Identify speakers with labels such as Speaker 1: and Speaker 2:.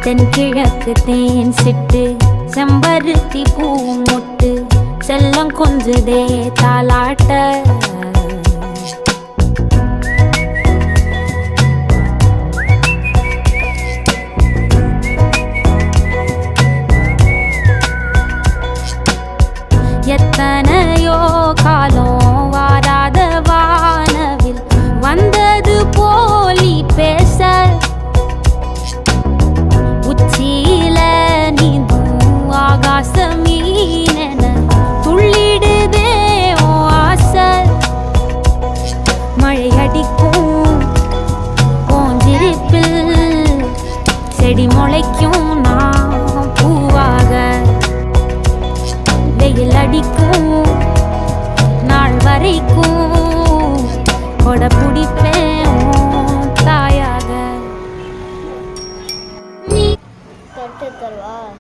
Speaker 1: தென்கிழக்கு தேன் சிட்டு செம்பருத்தி பூ மொட்டு செல்லம் கொஞ்சுதே தாலாட்ட எத்தனையோ காலம் வாராத வானவில் வந்தது போலி பேச உச்சியில நீந்தும் ஆகாச மீனென துள்ளிடுதே ஓ ஆசை மழை அடிக்கும் போஞ்சிருப்பில் செடி முளைக்கும் நான் பூவாக வெயில் அடிக்கும் நாள் வரைக்கும் கொட பிடிப்பேன் தாயாக
Speaker 2: தட்டு தருவா.